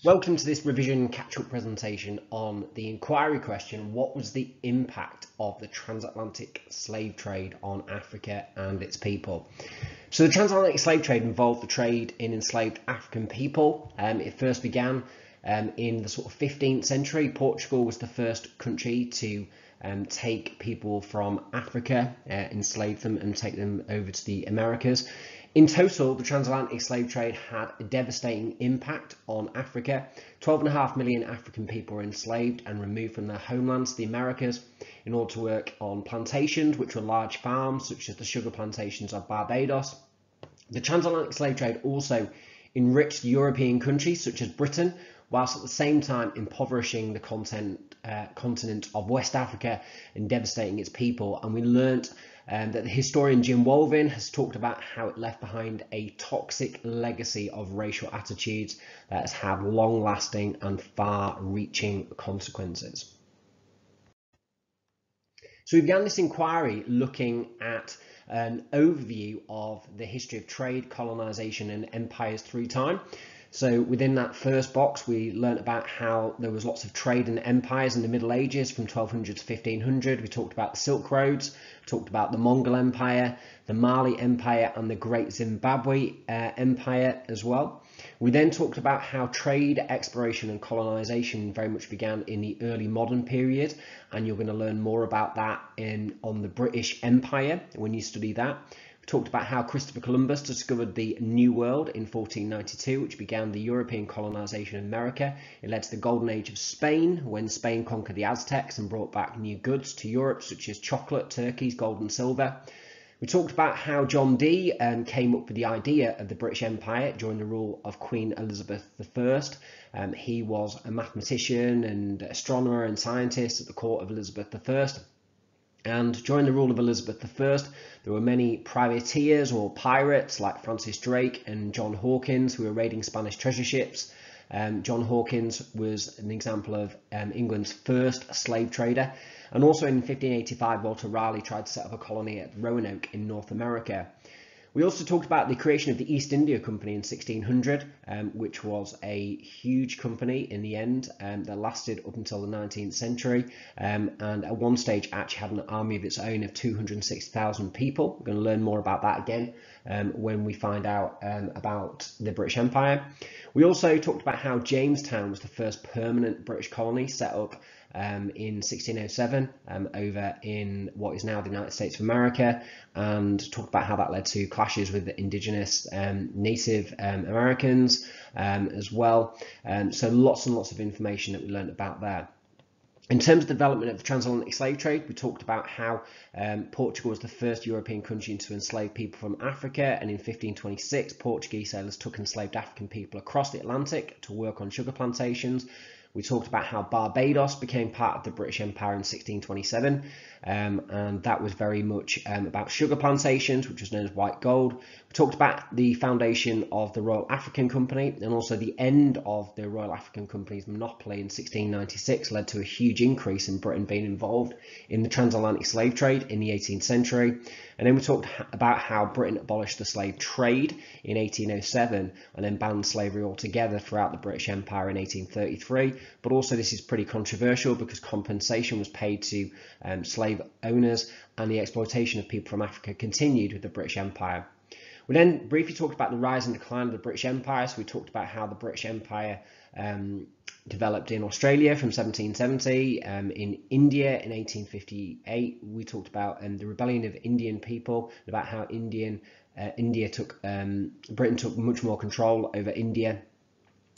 Welcome to this revision catch-up presentation on the inquiry question: what was the impact of the transatlantic slave trade on Africa and its people? So the transatlantic slave trade involved the trade in enslaved African people. It first began in the sort of 15th century. Portugal was the first country to take people from Africa, enslave them and take them over to the Americas. In total, the transatlantic slave trade had a devastating impact on Africa. 12.5 million African people were enslaved and removed from their homelands, the Americas, in order to work on plantations, which were large farms, such as the sugar plantations of Barbados. The transatlantic slave trade also enriched European countries, such as Britain, whilst at the same time impoverishing the continent of West Africa and devastating its people. And we learnt that the historian Jim Wolvin has talked about how it left behind a toxic legacy of racial attitudes that has had long-lasting and far-reaching consequences. So we began this inquiry looking at an overview of the history of trade, colonisation and empires through time. So within that first box, we learnt about how there was lots of trade and empires in the Middle Ages from 1200 to 1500. We talked about the Silk Roads, talked about the Mongol Empire, the Mali Empire and the Great Zimbabwe Empire as well. We then talked about how trade, exploration and colonisation very much began in the early modern period, and you're going to learn more about that on the British Empire when you study that. We talked about how Christopher Columbus discovered the New World in 1492, which began the European colonisation of America. It led to the Golden Age of Spain, when Spain conquered the Aztecs and brought back new goods to Europe, such as chocolate, turkeys, gold and silver. We talked about how John Dee came up with the idea of the British Empire during the rule of Queen Elizabeth I. He was a mathematician and astronomer and scientist at the court of Elizabeth I. And during the rule of Elizabeth I, there were many privateers or pirates like Francis Drake and John Hawkins who were raiding Spanish treasure ships. John Hawkins was an example of England's first slave trader. And also in 1585, Walter Raleigh tried to set up a colony at Roanoke in North America. We also talked about the creation of the East India Company in 1600, which was a huge company in the end that lasted up until the 19th century, and at one stage actually had an army of its own of 260,000 people. We're going to learn more about that again when we find out about the British Empire. We also talked about how Jamestown was the first permanent British colony set up in 1607 over in what is now the United States of America, and talked about how that led to clashes with the indigenous Native Americans as well. So lots and lots of information that we learned about there. In terms of the development of the transatlantic slave trade, we talked about how Portugal was the first European country to enslave people from Africa, and in 1526 Portuguese sailors took enslaved African people across the Atlantic to work on sugar plantations. We talked about how Barbados became part of the British Empire in 1627, and that was very much about sugar plantations, which was known as white gold. We talked about the foundation of the Royal African Company, and also the end of the Royal African Company's monopoly in 1696 led to a huge increase in Britain being involved in the transatlantic slave trade in the 18th century. And then we talked about how Britain abolished the slave trade in 1807 and then banned slavery altogether throughout the British Empire in 1833. But also this is pretty controversial because compensation was paid to slave owners, and the exploitation of people from Africa continued with the British Empire. We then briefly talked about the rise and decline of the British Empire. So we talked about how the British Empire developed in Australia from 1770, in India in 1858. We talked about the rebellion of Indian people, about how Britain took much more control over India.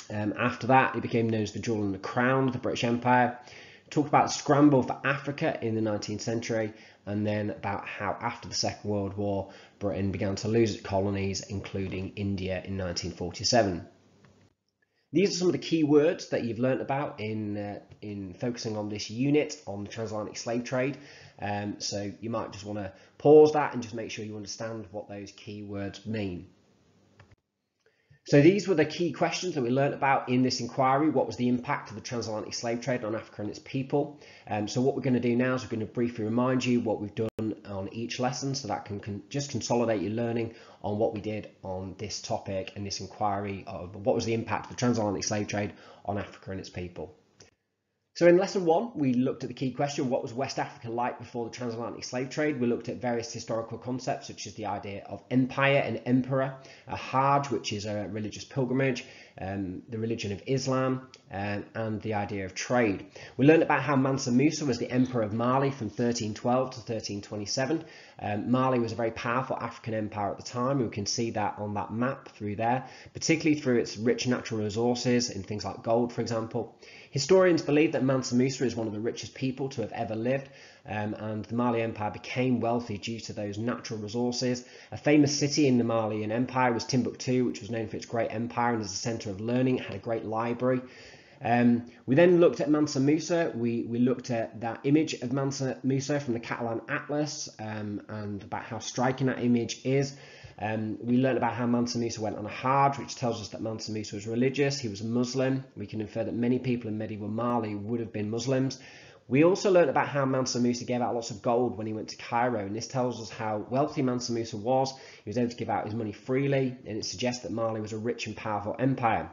After that, it became known as the Jewel and the Crown of the British Empire. We talked about the scramble for Africa in the 19th century, and then about how after the Second World War, Britain began to lose its colonies, including India in 1947. These are some of the key words that you've learnt about in focusing on this unit on the transatlantic slave trade. So you might just want to pause that and just make sure you understand what those key words mean. So these were the key questions that we learned about in this inquiry. What was the impact of the transatlantic slave trade on Africa and its people? So what we're going to do now is we're going to briefly remind you what we've done on each lesson, so that can just consolidate your learning on what we did on this topic and this inquiry of what was the impact of the transatlantic slave trade on Africa and its people. So in lesson 1, we looked at the key question, what was West Africa like before the transatlantic slave trade? We looked at various historical concepts, such as the idea of empire and emperor, a Hajj, which is a religious pilgrimage, the religion of Islam, and the idea of trade. We learned about how Mansa Musa was the emperor of Mali from 1312 to 1327. Mali was a very powerful African empire at the time. We can see that on that map through there, particularly through its rich natural resources in things like gold, for example. Historians believe that Mansa Musa is one of the richest people to have ever lived, and the Mali Empire became wealthy due to those natural resources. A famous city in the Malian Empire was Timbuktu, which was known for its great empire and as a centre of learning. It had a great library. We then looked at Mansa Musa. We looked at that image of Mansa Musa from the Catalan Atlas and about how striking that image is. We learned about how Mansa Musa went on a Hajj, which tells us that Mansa Musa was religious. He was a Muslim. We can infer that many people in medieval Mali would have been Muslims. We also learned about how Mansa Musa gave out lots of gold when he went to Cairo, and this tells us how wealthy Mansa Musa was. He was able to give out his money freely, and it suggests that Mali was a rich and powerful empire.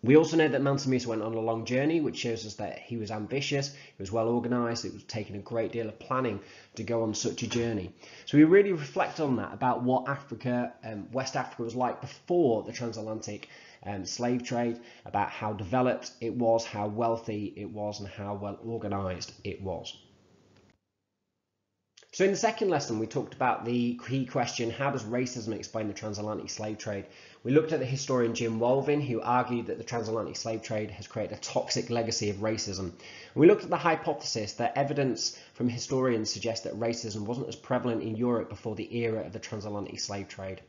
We also know that Mansa Musa went on a long journey, which shows us that he was ambitious, he was well organised, it was taking a great deal of planning to go on such a journey. So we really reflect on that, about what Africa, West Africa was like before the transatlantic slave trade, about how developed it was, how wealthy it was, and how well organised it was. So in the second lesson, we talked about the key question, how does racism explain the transatlantic slave trade? We looked at the historian Jim Wolvin, who argued that the transatlantic slave trade has created a toxic legacy of racism. We looked at the hypothesis that evidence from historians suggests that racism wasn't as prevalent in Europe before the era of the transatlantic slave trade.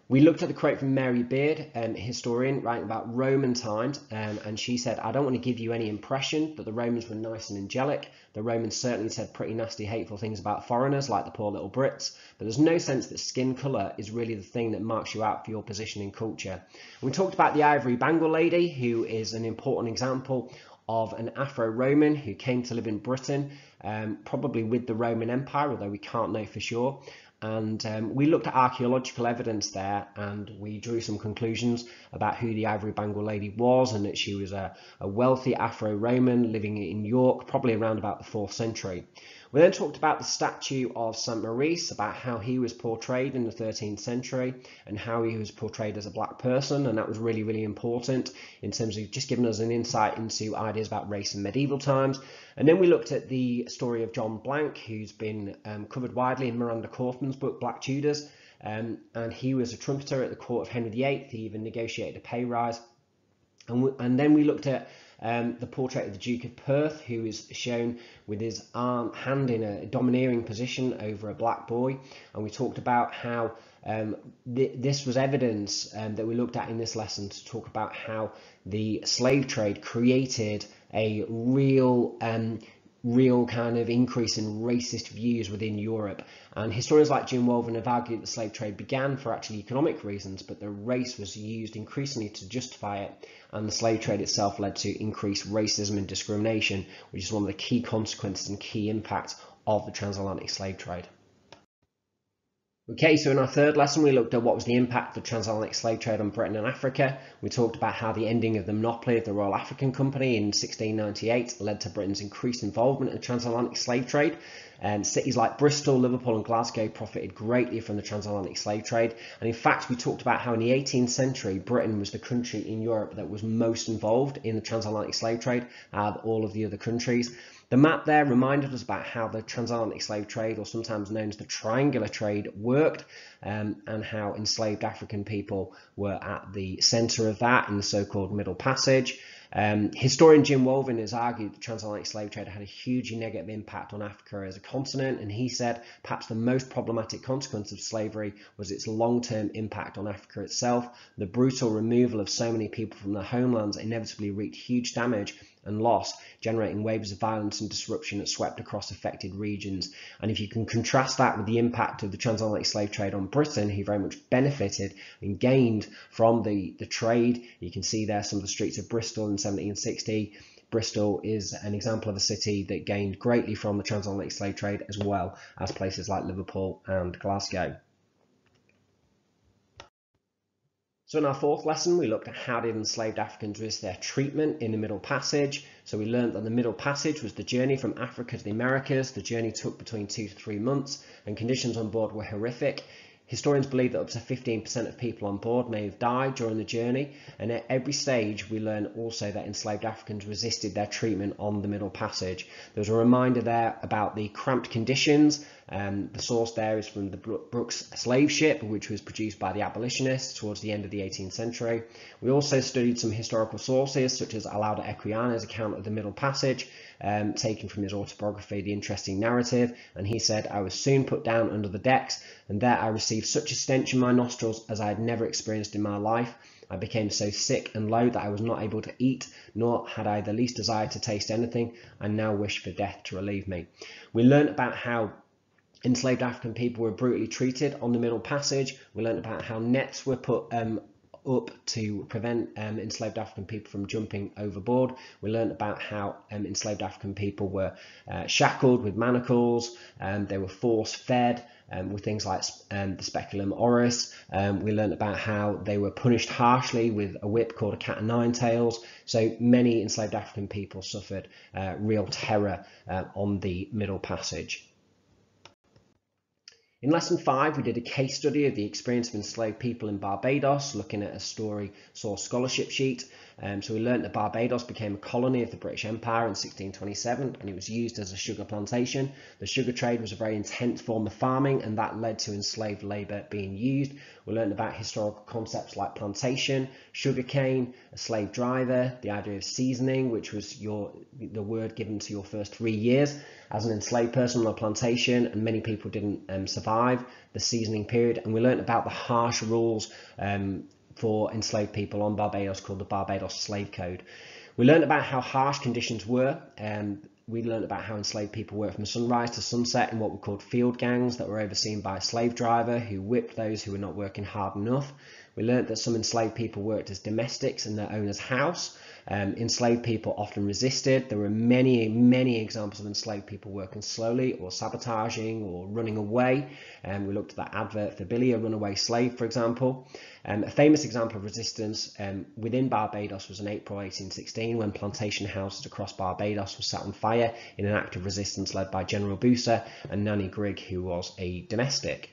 We looked at the quote from Mary Beard, a historian writing about Roman times, and she said, "I don't want to give you any impression that the Romans were nice and angelic. The Romans certainly said pretty nasty, hateful things about foreigners, like the poor little Brits, but there's no sense that skin colour is really the thing that marks you out for your position in culture." And we talked about the Ivory Bangle lady, who is an important example of an Afro-Roman who came to live in Britain, probably with the Roman Empire, although we can't know for sure. And we looked at archaeological evidence there, and we drew some conclusions about who the Ivory Bangle lady was, and that she was a wealthy Afro-Roman living in York, probably around about the 4th century. We then talked about the statue of Saint Maurice, about how he was portrayed in the 13th century and how he was portrayed as a black person, and that was really, really important in terms of just giving us an insight into ideas about race in medieval times. And then we looked at the story of John Blank, who's been covered widely in Miranda Kaufman's book Black Tudors, and he was a trumpeter at the court of Henry VIII. He even negotiated a pay rise. And then we looked at the portrait of the Duke of Perth, who is shown with his hand in a domineering position over a black boy. And we talked about how this was evidence that we looked at in this lesson to talk about how the slave trade created a real kind of increase in racist views within Europe. And historians like Jim Wolvin have argued that the slave trade began for actually economic reasons, but the race was used increasingly to justify it, and the slave trade itself led to increased racism and discrimination, which is one of the key consequences and key impacts of the transatlantic slave trade. Okay, so in our third lesson, we looked at what was the impact of the transatlantic slave trade on Britain and Africa. We talked about how the ending of the monopoly of the Royal African Company in 1698 led to Britain's increased involvement in the transatlantic slave trade. Cities like Bristol, Liverpool and Glasgow profited greatly from the transatlantic slave trade. And in fact, we talked about how in the 18th century, Britain was the country in Europe that was most involved in the transatlantic slave trade out of all of the other countries. The map there reminded us about how the transatlantic slave trade, or sometimes known as the triangular trade, worked, and how enslaved African people were at the centre of that in the so-called Middle Passage. Historian Jim Wolvin has argued the transatlantic slave trade had a hugely negative impact on Africa as a continent, and he said perhaps the most problematic consequence of slavery was its long-term impact on Africa itself. The brutal removal of so many people from their homelands inevitably wreaked huge damage and loss, generating waves of violence and disruption that swept across affected regions. And if you can contrast that with the impact of the transatlantic slave trade on Britain, who very much benefited and gained from the trade, you can see there some of the streets of Bristol in 1760. Bristol is an example of a city that gained greatly from the transatlantic slave trade, as well as places like Liverpool and Glasgow. So in our fourth lesson, we looked at how did enslaved Africans risk their treatment in the Middle Passage. So we learned that the Middle Passage was the journey from Africa to the Americas. The journey took between 2 to 3 months, and conditions on board were horrific. Historians believe that up to 15% of people on board may have died during the journey, and at every stage we learn also that enslaved Africans resisted their treatment on the Middle Passage. There's a reminder there about the cramped conditions. The source there is from the Brooks slave ship, which was produced by the abolitionists towards the end of the 18th century. We also studied some historical sources, such as Alauda Equiana's account of the Middle Passage, taken from his autobiography, The Interesting Narrative, and he said, "I was soon put down under the decks, and there I received such a stench in my nostrils as I had never experienced in my life. I became so sick and low that I was not able to eat, nor had I the least desire to taste anything. I now wish for death to relieve me." We learned about how enslaved African people were brutally treated on the Middle Passage. We learned about how nets were put up to prevent enslaved African people from jumping overboard. We learned about how enslaved African people were shackled with manacles. They were force fed with things like the speculum oris. We learned about how they were punished harshly with a whip called a cat o' nine tails. So many enslaved African people suffered real terror on the Middle Passage. In lesson 5, we did a case study of the experience of enslaved people in Barbados, looking at a story source scholarship sheet. So we learned that Barbados became a colony of the British Empire in 1627, and it was used as a sugar plantation. The sugar trade was a very intense form of farming, and that led to enslaved labour being used. We learned about historical concepts like plantation, sugarcane, a slave driver, the idea of seasoning, which was the word given to your first 3 years as an enslaved person on a plantation, and many people didn't survive the seasoning period. And we learned about the harsh rules for enslaved people on Barbados, called the Barbados Slave Code. We learned about how harsh conditions were, and we learned about how enslaved people worked from sunrise to sunset in what were called field gangs that were overseen by a slave driver who whipped those who were not working hard enough. We learned that some enslaved people worked as domestics in their owner's house. Enslaved people often resisted. There were many examples of enslaved people working slowly or sabotaging or running away. We looked at that advert for Billy, a runaway slave, for example. A famous example of resistance within Barbados was in April 1816, when plantation houses across Barbados were set on fire in an act of resistance led by General Booser and Nanny Grigg, who was a domestic.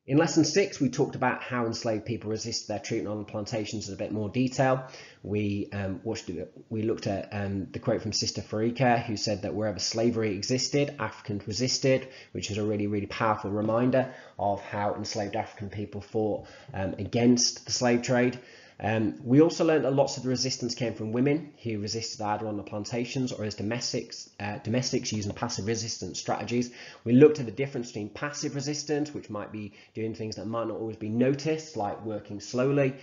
In lesson 6, we talked about how enslaved people resisted their treatment on the plantations in a bit more detail. We looked at the quote from Sister Farika, who said that wherever slavery existed, Africans resisted, which is a really powerful reminder of how enslaved African people fought against the slave trade. We also learned that lots of the resistance came from women who resisted either on the plantations or as domestics using passive resistance strategies. We looked at the difference between passive resistance, which might be doing things that might not always be noticed, like working slowly,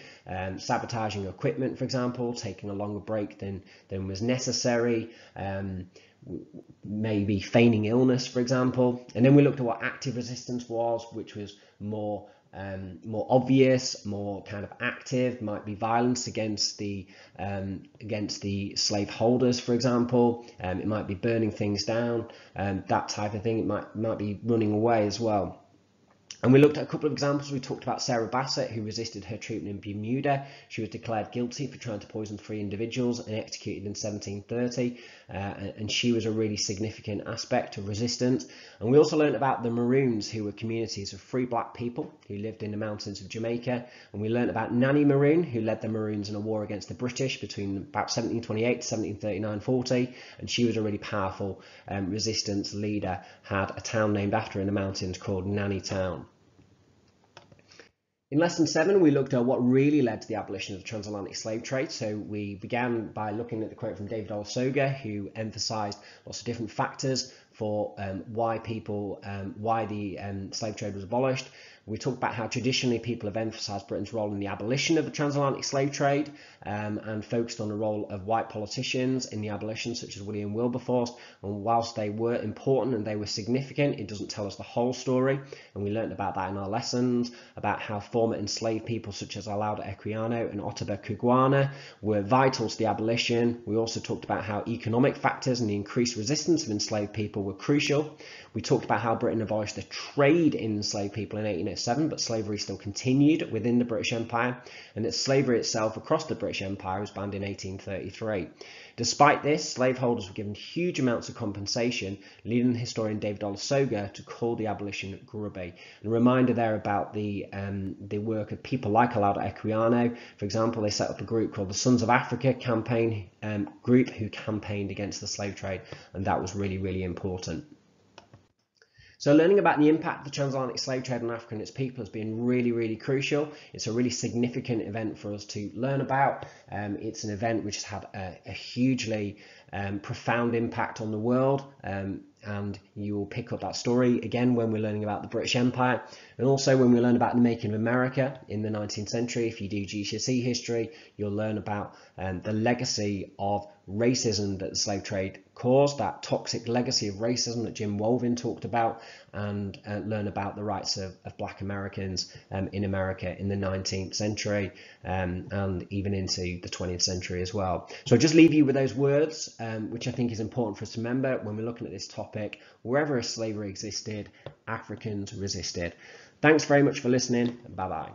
sabotaging equipment, for example, taking a longer break than was necessary, maybe feigning illness, for example. And then we looked at what active resistance was, which was more obvious, more kind of active, might be violence against the slave holders, for example. It might be burning things down, that type of thing. It might be running away as well. And we looked at a couple of examples. We talked about Sarah Bassett, who resisted her treatment in Bermuda. She was declared guilty for trying to poison 3 individuals and executed in 1730. And she was a really significant aspect of resistance. And we also learned about the Maroons, who were communities of free black people who lived in the mountains of Jamaica. And we learned about Nanny Maroon, who led the Maroons in a war against the British between about 1728 to 1739-40. And she was a really powerful resistance leader, had a town named after her in the mountains called Nanny Town. In lesson 7, we looked at what really led to the abolition of the transatlantic slave trade. So we began by looking at the quote from David Olusoga, who emphasised lots of different factors for why the slave trade was abolished. We talked about how traditionally people have emphasised Britain's role in the abolition of the transatlantic slave trade and focused on the role of white politicians in the abolition, such as William Wilberforce. And whilst they were important and they were significant, it doesn't tell us the whole story. And we learned about that in our lessons, about how former enslaved people such as Alauda Equiano and Ottobah Cugoano were vital to the abolition. We also talked about how economic factors and the increased resistance of enslaved people were crucial. We talked about how Britain abolished the trade in enslaved people in 1807, but slavery still continued within the British Empire, and that slavery itself across the British Empire was banned in 1833. Despite this, slaveholders were given huge amounts of compensation, leading historian David Olusoga to call the abolition grubby. And a reminder there about the work of people like Alauda Equiano. For example, they set up a group called the Sons of Africa campaign group who campaigned against the slave trade, and that was really, really important. So learning about the impact of the transatlantic slave trade on Africa and its people has been really, really crucial. It's a really significant event for us to learn about. It's an event which has had a hugely profound impact on the world, and you will pick up that story again when we're learning about the British Empire, and also when we learn about the making of America in the 19th century. If you do GCSE history, you'll learn about the legacy of racism that the slave trade caused, that toxic legacy of racism that Jim Wolvin talked about, and learn about the rights of Black Americans in America in the 19th century and even into the 20th century as well. So I'll just leave you with those words, which I think is important for us to remember when we're looking at this topic. Wherever slavery existed, Africans resisted. Thanks very much for listening. Bye-bye.